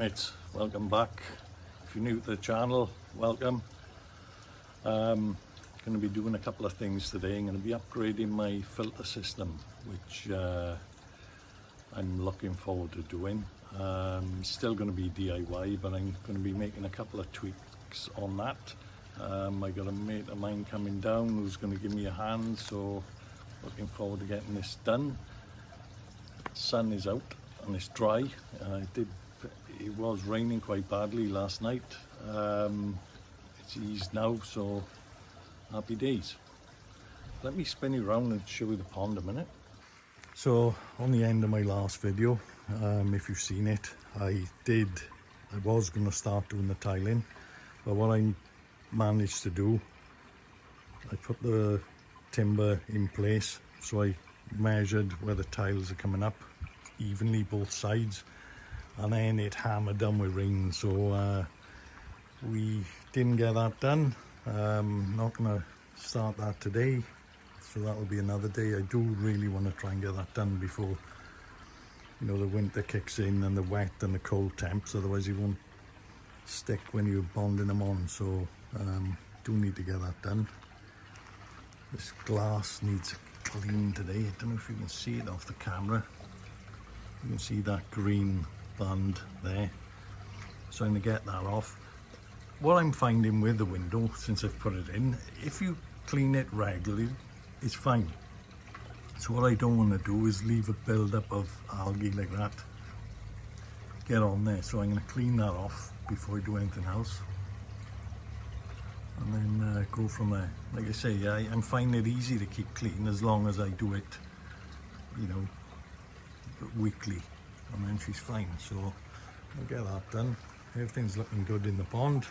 Mates, welcome back. If you're new to the channel, welcome. Going to be doing a couple of things today. I'm going to be upgrading my filter system, which I'm looking forward to doing. Still going to be DIY, but I'm going to be making a couple of tweaks on that. I got a mate of mine coming down who's going to give me a hand, so looking forward to getting this done. Sun is out and it's dry. It was raining quite badly last night. It's eased now, so happy days. Let me spin you around and show you the pond a minute. So on the end of my last video, if you've seen it, I was going to start doing the tiling, but what I managed to do, I put the timber in place, so I measured where the tiles are coming up evenly both sides, and then it hammered down with rain, so we didn't get that done. Not gonna start that today, so that will be another day. I do really want to try and get that done before, you know, the winter kicks in and the wet and the cold temps, otherwise it won't stick when you're bonding them on. So do need to get that done. This glass needs clean today. I don't know if you can see it off the camera. You can see that green band there, so I'm going to get that off. What I'm finding with the window, since I've put it in, if you clean it regularly, it's fine. So what I don't want to do is leave a build-up of algae like that get on there, so I'm going to clean that off before I do anything else, and then go from there. Like I say, I'm finding it easy to keep clean as long as I do it, you know, weekly, and then she's fine. So I'll get that done. Everything's looking good in the pond.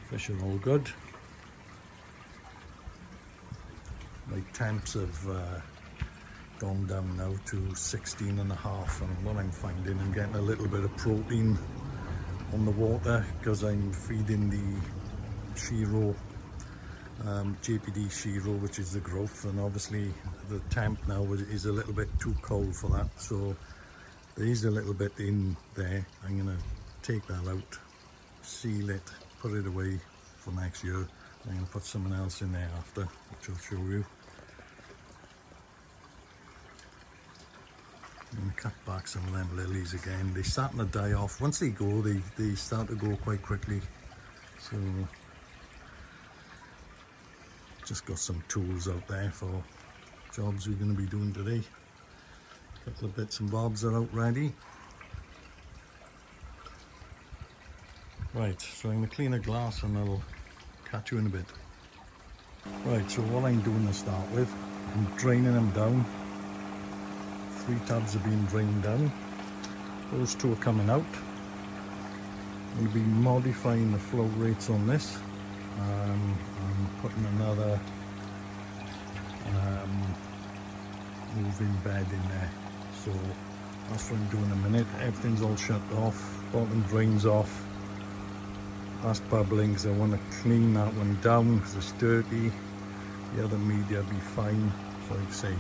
Fish are all good. My temps have gone down now to 16 and a half, and what I'm finding, I'm getting a little bit of protein on the water because I'm feeding the Shiro, JPD Shiro, which is the growth, and obviously the temp now is a little bit too cold for that, so there is a little bit in there. I'm going to take that out, seal it, put it away for next year. I'm going to put something else in there after, which I'll show you. I'm going to cut back some of them lilies again. They're starting to die off. Once they go, they start to go quite quickly. So just got some tools out there for jobs we're going to be doing today. A couple of bits and bobs are out ready. Right, so I'm going to clean a glass and I'll catch you in a bit. Right, so what I'm doing to start with, I'm draining them down. 3 tubs are being drained down. Those 2 are coming out. I'm going to be modifying the flow rates on this. I'm putting another moving bed in there, so that's what I'm doing in a minute. Everything's all shut off, bottom drains off, that's bubbling, so I want to clean that one down because it's dirty. The other media will be fine, so like I say,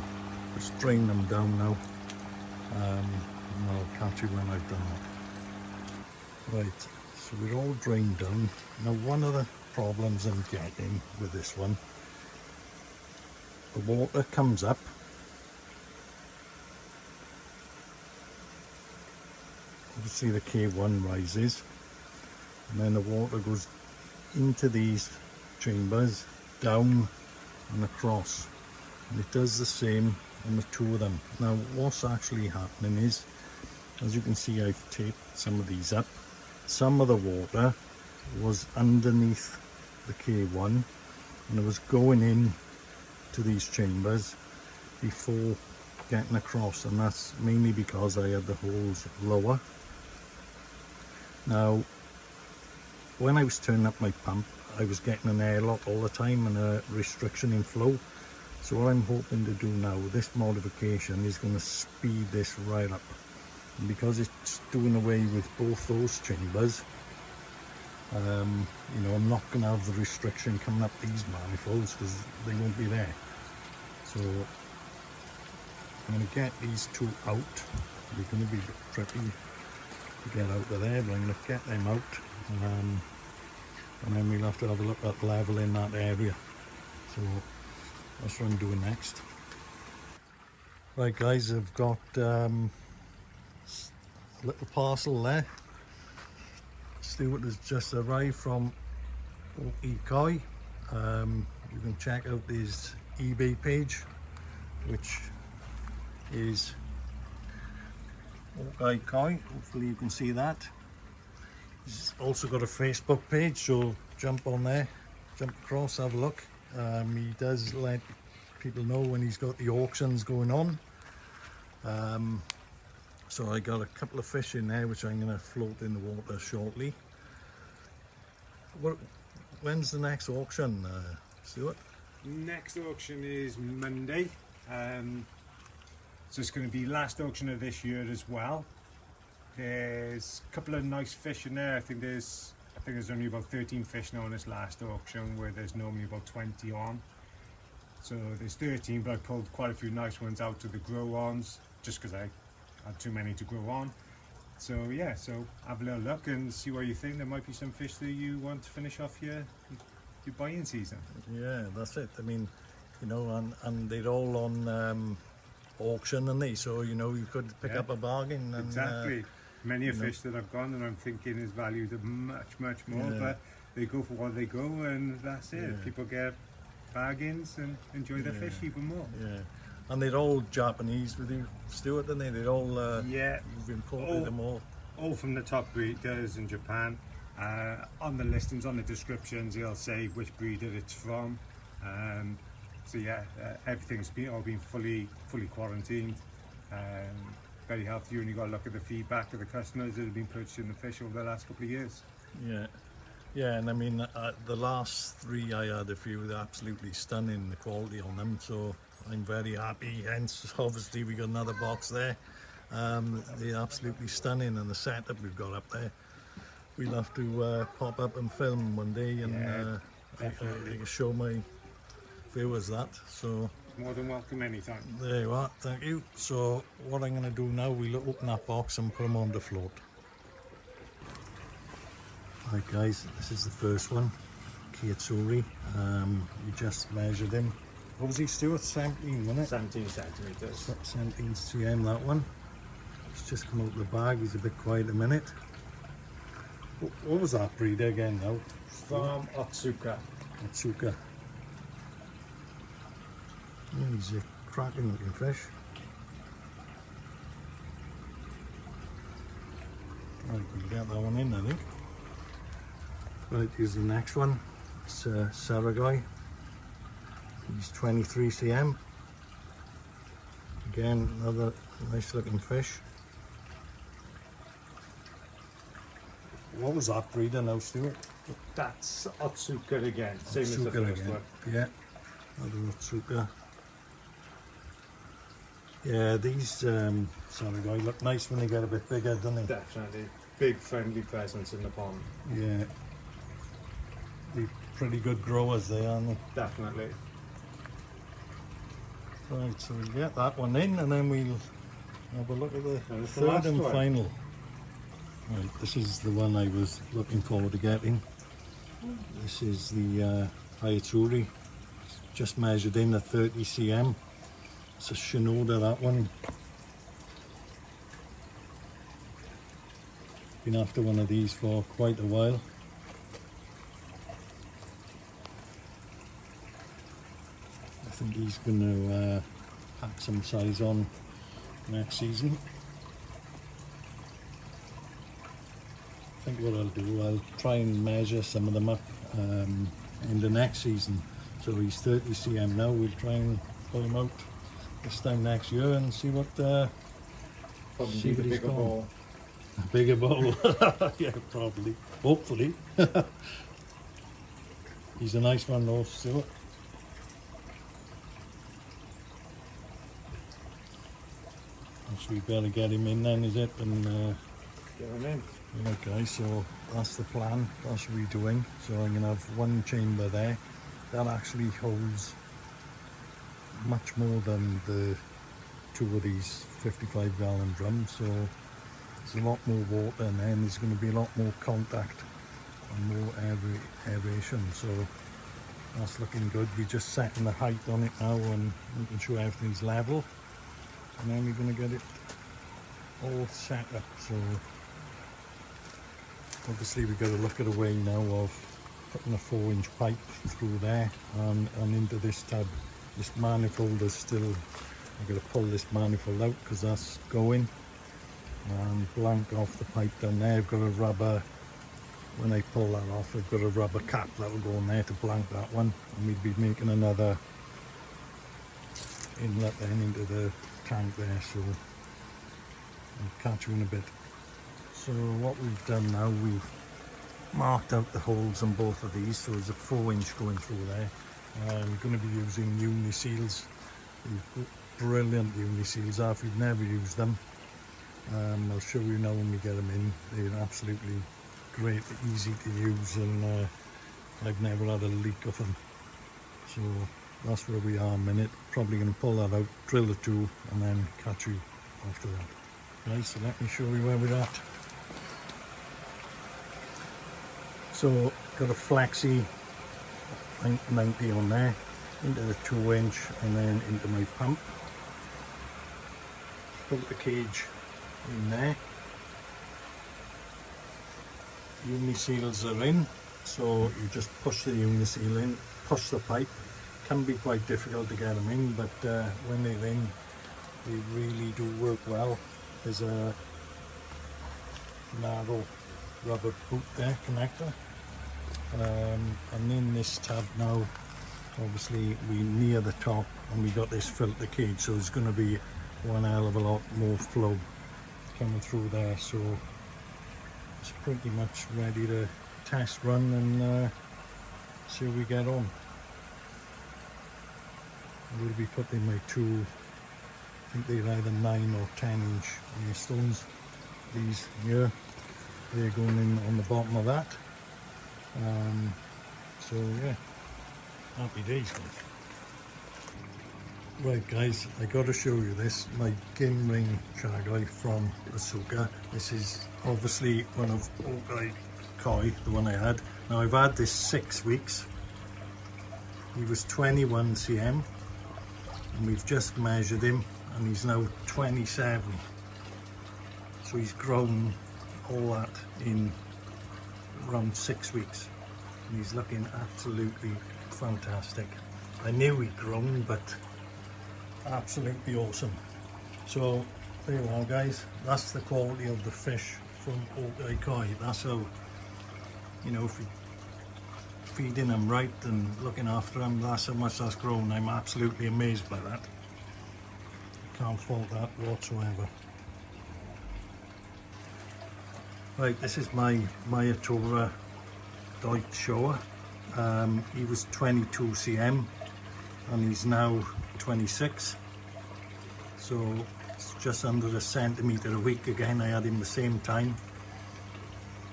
just drain them down now, and I'll catch you when I've done that. Right, so we're all drained down. Now one of the problems I'm getting with this one. The water comes up, you can see the K1 rises, and then the water goes into these chambers, down and across, and it does the same on the two of them. Now what's actually happening is, as you can see, I've taped some of these up. Some of the water was underneath the K1 and it was going in to these chambers before getting across, and that's mainly because I had the holes lower. Now when I was turning up my pump, I was getting an airlock all the time and a restriction in flow. So what I'm hoping to do now with this modification is going to speed this right up. And because it's doing away with both those chambers, you know, I'm not going to have the restriction coming up these manifolds because they won't be there. So I'm going to get these two out. They're going to be a bit tricky to get out of there, but I'm going to get them out. And then we'll have to have a look at leveling that area. So that's what I'm doing next. Right guys, I've got a little parcel there. Stuart has just arrived from Utsuri. You can check out his eBay page, which is Utsuri. Hopefully you can see that. He's also got a Facebook page, so jump on there, jump across, have a look. He does let people know when he's got the auctions going on. So I got a couple of fish in there which I'm going to float in the water shortly. When's the next auction, Stuart? Next auction is Monday. So it's going to be last auction of this year as well. There's a couple of nice fish in there. I think there's only about 13 fish now on this last auction, where there's normally about 20 on. So there's 13, but I pulled quite a few nice ones out to the grow-ons, just because I had too many to grow on. So yeah, so have a little look and see what you think. There might be some fish that you want to finish off your buying season. Yeah, that's it. I mean, you know, and they're all on auction, and they, so you know, you could pick up a bargain. And, exactly. Many a fish that I've gone and I'm thinking is valued at much more, but they go for what they go, and that's it. Yeah. People get bargains and enjoy their fish even more. Yeah, and they're all Japanese with you, Stuart, aren't they? They're all yeah, you've imported them all. All from the top breeders in Japan. On the listings, on the descriptions, they'll say which breeder it's from. So yeah, everything's all been fully quarantined. Very healthy. You only got to look at the feedback of the customers that have been purchasing the fish over the last couple of years. Yeah, and I mean the last three I had a few, they're absolutely stunning, the quality on them, so I'm very happy. Hence obviously we got another box there. They're absolutely stunning, and the setup we've got up there, we'll have to pop up and film one day, and I can show my viewers that. So more than welcome anytime. there you are, thank you. So what I'm going to do now, we'll open that box and put them on the float. Right guys, this is the first one, Utsuri. We just measured him. What was he, Stuart? 17, wasn't it? 17 centimetres. 17 cm, that one. It's just come out of the bag. He's a bit quiet a minute. What was that breeder again now? From Utsuri. Utsuri. Yeah, he's a cracking looking fish. Right, we'll get that one in, I think. Right, here's the next one. It's Saragoi. He's 23 cm. Again, another nice looking fish. What was that breeder now, Stuart? That's Utsuri again, same as the Utsuri first again. one. Yeah, another Utsuri. Yeah, these Saragoi look nice when they get a bit bigger, don't they? Definitely. Big friendly presence in the pond. Yeah. They're pretty good growers, they aren't they? Definitely. Right, so we'll get that one in, and then we'll have a look at the third and final. Right, this is the one I was looking forward to getting. This is the Utsuri, just measured in at 30 cm. It's a Shinoda, that one. Been after one of these for quite a while. I think he's going to pack some size on next season. I think what I'll do, I'll try and measure some of them up in the next season. So he's 30 cm now, we'll try and pull him out this time next year and see what Probably see need a what he's bigger got. ball. A bigger bowl. Yeah, probably. Hopefully. He's a nice one though, still. So we better get him in then, is it? And Get him in. right guys, so that's the plan. That's what we're doing. So I'm going to have one chamber there. That actually holds much more than the two of these 55-gallon drums. So there's a lot more water, and then there's going to be a lot more contact and more aeration. So that's looking good. We're just setting the height on it now and making sure everything's level. And then we're going to get it all set up. So obviously we've got to look at a way now of putting a 4-inch pipe through there and into this tub. This manifold is still, I've got to pull this manifold out because that's going, and blank off the pipe down there. I've got a rubber, when I pull that off, I've got a rubber cap that will go in there to blank that one, and we'd be making another inlet then into the tank there. So I'll catch you in a bit. So what we've done now, we've marked out the holes on both of these, so there's a 4-inch going through there. I'm going to be using uniseals. We've got brilliant uniseals off. We've never used them. I'll show you now when we get them in. They're absolutely great, easy to use, and I've never had a leak of them. So that's where we are in a minute. Probably going to pull that out, drill the two, and then catch you after that. Right, so let me show you where we're at. So got a flexi 90 on there, into the 2-inch, and then into my pump. Put the cage in there. Uniseals are in, so you just push the uniseal in, push the pipe. Can be quite difficult to get them in, but when they're in, they really do work well. There's a narrow rubber boot there, connector. And in this tab now, obviously we're near the top, and we got this filter cage, so there's going to be one hell of a lot more flow coming through there. So it's pretty much ready to test run and see how we get on. We'll be putting my two, I think they're either 9 or 10-inch stones. These here, they're going in on the bottom of that. So yeah, happy days. Right guys, I got to show you this, my gim ring shag from Asuka. This is obviously one of Hawkeye Koi, the one I had. Now I've had this 6 weeks. He was 21 cm, and we've just measured him, and he's now 27. So he's grown all that in around 6 weeks, and he's looking absolutely fantastic. I knew he'd grown, but absolutely awesome. So there you are guys, that's the quality of the fish from Hawkeye Koi. That's how, you know, if you're feeding them right and looking after them, that's how much that's grown. I'm absolutely amazed by that. Can't fault that whatsoever. Right, this is my Mayatora Deutsch shower. He was 22 cm and he's now 26, so it's just under a centimetre a week. Again, I had him the same time.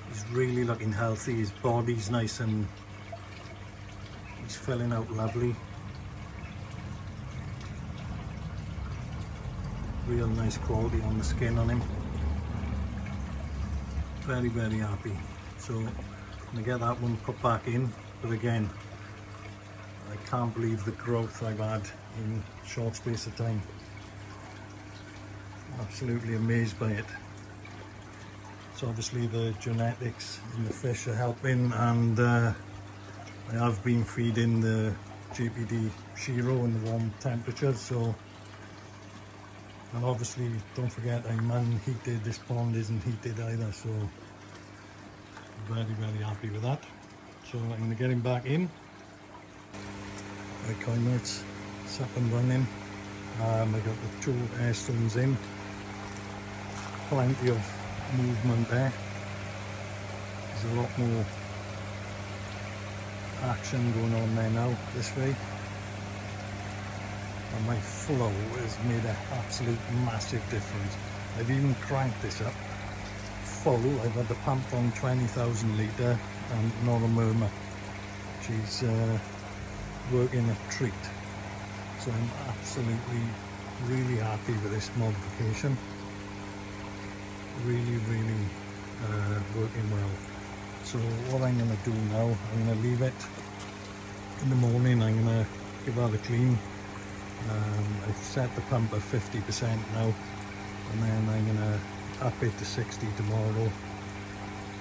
He's really looking healthy, his body's nice and he's filling out lovely. Real nice quality on the skin on him. Very, very happy. So gonna get that one put back in, but again, I can't believe the growth I've had in a short space of time. Absolutely amazed by it. So obviously the genetics in the fish are helping, and I have been feeding the GPD Shiro in the warm temperatures, so, and obviously don't forget I'm unheated, this pond isn't heated either, so very happy with that. So I'm going to get him back in. Right, koi mates, it's up and running. I got the 2 air stones in, plenty of movement there. There's a lot more action going on there now this way, and my flow has made an absolute massive difference. I've even cranked this up full. I've had the pump on 20,000 litre and not a murmur. She's working a treat, so I'm absolutely really happy with this modification. Really working well. So what I'm going to do now, I'm going to leave it in the morning. I'm going to give that a clean. I've set the pump at 50% now, and then I'm going to up it to 60 tomorrow,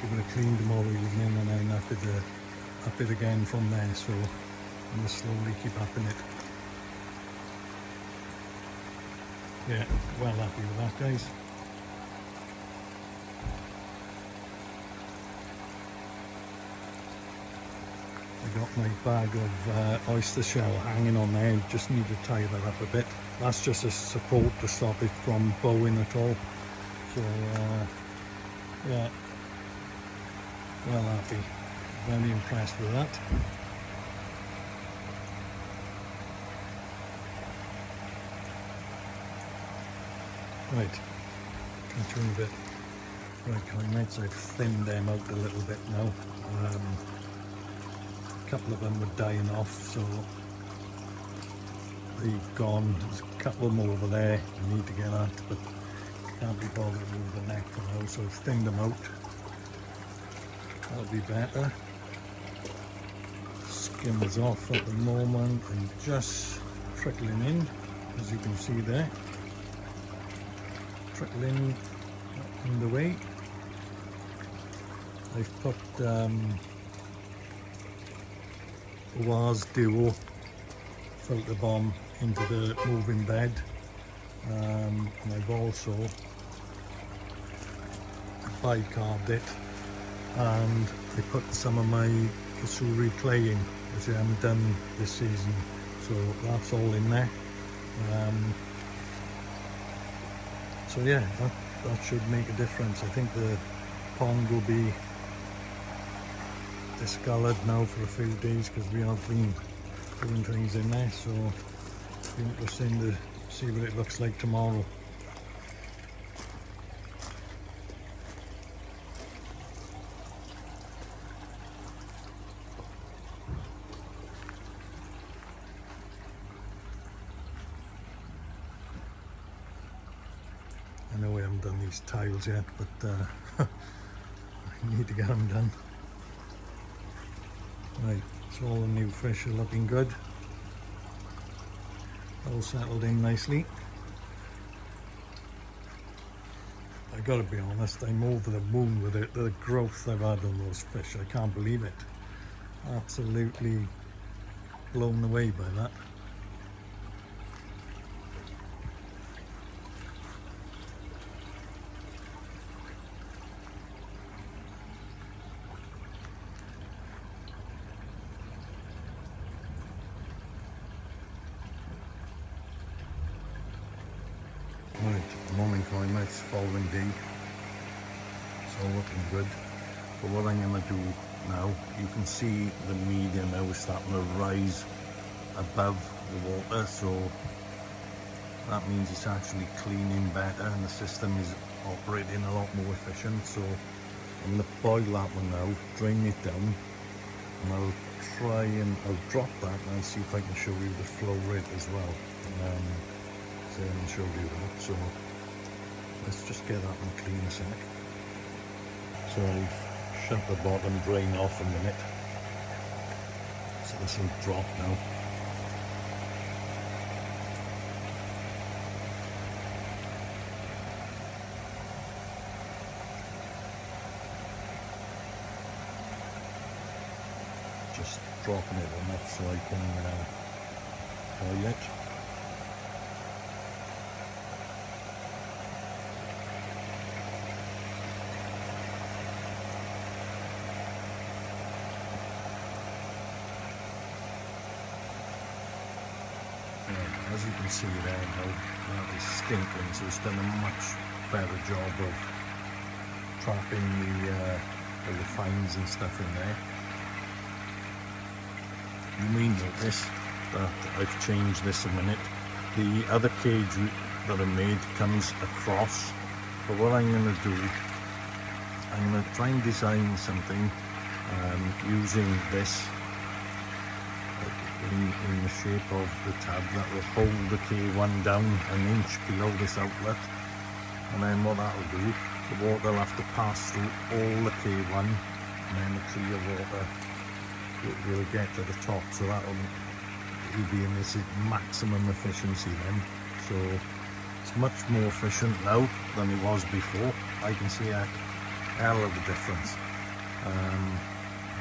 give it a clean tomorrow evening, and then up it again from there. So I'm going to slowly keep upping it. Yeah, well happy with that, guys. I got my bag of oyster shell hanging on there, just need to tie that up a bit. That's just a support to stop it from bowing at all. So yeah, well happy, very impressed with that. Right, catch you in a bit. Right, koi mates, I've thinned them out a little bit now. A couple of them were dying off, so they've gone. There's a couple more over there I need to get at, but can't be bothered with the neck for now, so I've thinned them out. That'll be better. Skim is off at the moment and just trickling in, as you can see there. Trickling in the way. I've put Waz Duo filter bomb into the moving bed, and I've also bicarbed it, and I put some of my Utsuri clay in, which I haven't done this season, so that's all in there. So yeah, that should make a difference. I think the pond will be discoloured now for a few days because we have been doing things in there, so it'll be interesting to see what it looks like tomorrow. I know we haven't done these tiles yet, but I need to get them done. Right, so all the new fish are looking good. All settled in nicely. I gotta be honest, I'm over the moon with it. The growth I've had on those fish, I can't believe it. Absolutely blown away by that. Right, morning koi mates, following day. It's all looking good. But what I'm going to do now, you can see the media now is starting to rise above the water, so that means it's actually cleaning better and the system is operating a lot more efficient. So I'm going to boil that one now, drain it down, and I'll drop that and I'll see if I can show you the flow rate as well. So I haven't showed you that, so let's just get that one clean a sec. So I've shut the bottom drain off a minute. So this will drop now. Just dropping it enough so I can oil it. As you can see there now, that is stinking, so it's done a much better job of trapping all the fines and stuff in there. You may notice that I've changed this a minute. The other cage that I made comes across, but what I'm going to do, I'm going to try and design something using this in the shape of the tab that will hold the K1 down an inch below this outlet, and then what that will do, the water will have to pass through all the K1, and then the clear water will get to the top, so that will be in this maximum efficiency then. So it's much more efficient now than it was before. I can see a hell of a difference.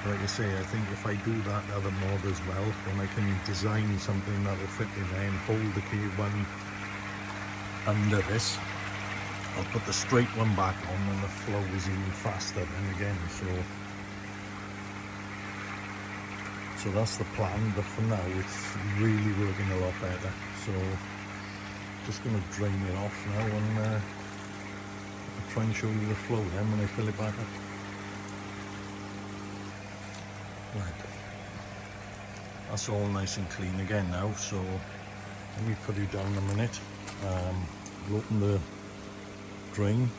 Like I say, I think if I do that other mod as well, then I can design something that will fit in there and hold the K1 under this. I'll put the straight one back on and the flow is even faster then again. So that's the plan, but for now it's really working a lot better. So just going to drain it off now and I'll try and show you the flow then when I fill it back up. Right, that's all nice and clean again now, so let me put it down a minute. I'll open the drain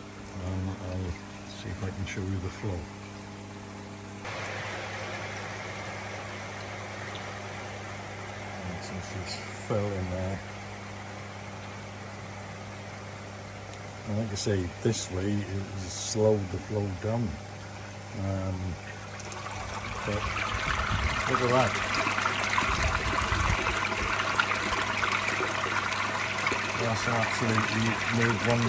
and I'll see if I can show you the flow. And since it's fell in there, and like I say, this way it slowed the flow down. But look at that. That's absolutely made one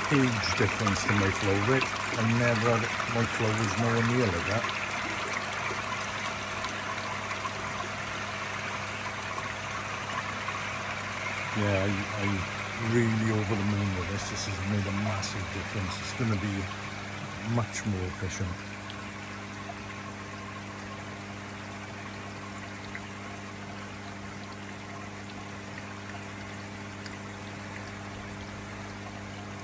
huge difference to my flow rate. I never had my flow was nowhere near like that. Yeah, I'm really over the moon with this. This has made a massive difference. It's going to be much more efficient.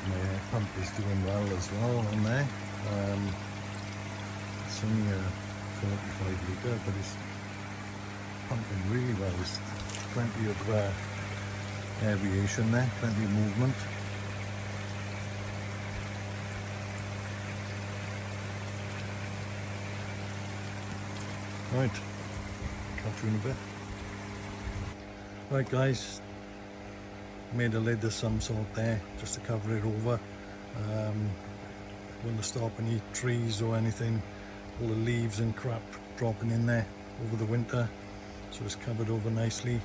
My pump is doing well as well on there. It's only a 45 litre, but it's pumping really well. There's plenty of aeration there, plenty of movement. Right, catch you in a bit. Right guys, made a lid of some sort there just to cover it over. Wouldn't have stopped any trees or anything, all the leaves and crap dropping in there over the winter, so it's covered over nicely.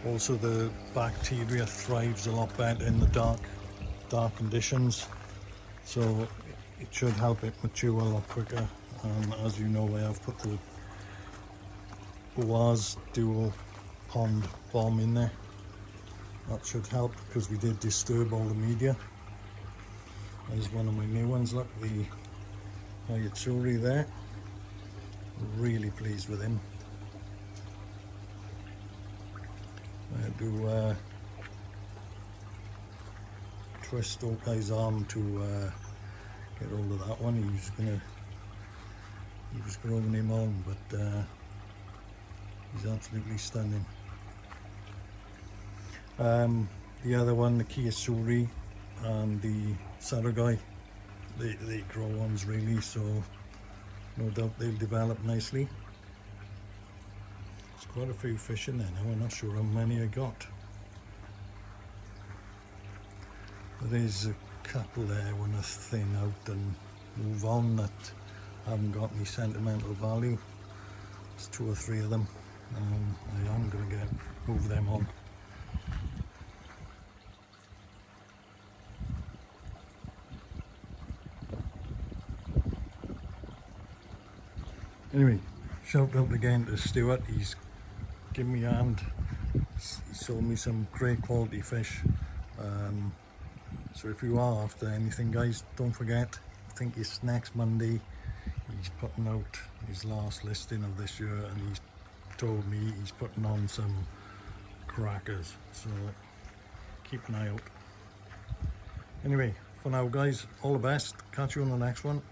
Also the bacteria thrives a lot better in the dark conditions, so it should help it mature a lot quicker. And as you know, I have put the Boaz dual pond bomb in there. That should help because we did disturb all the media. There's one of my new ones, look, the Utsuri there. Really pleased with him. I do twist Oakai's arm to get hold of that one. He was growing him on, but he's absolutely stunning. The other one, the Utsuri and the Saragai, they grow ones really, so no doubt they'll develop nicely. There's quite a few fish in there now. I'm not sure how many I got. There's a couple there when I thin out and move on that haven't got any sentimental value. There's 2 or 3 of them. I am going to move them on. Anyway, shout out again to Stuart. He's given me a hand. He sold me some great quality fish. So if you are after anything, guys, don't forget, I think it's next Monday, he's putting out his last listing of this year, and he's told me he's putting on some crackers, so keep an eye out. Anyway, for now guys, all the best, catch you on the next one.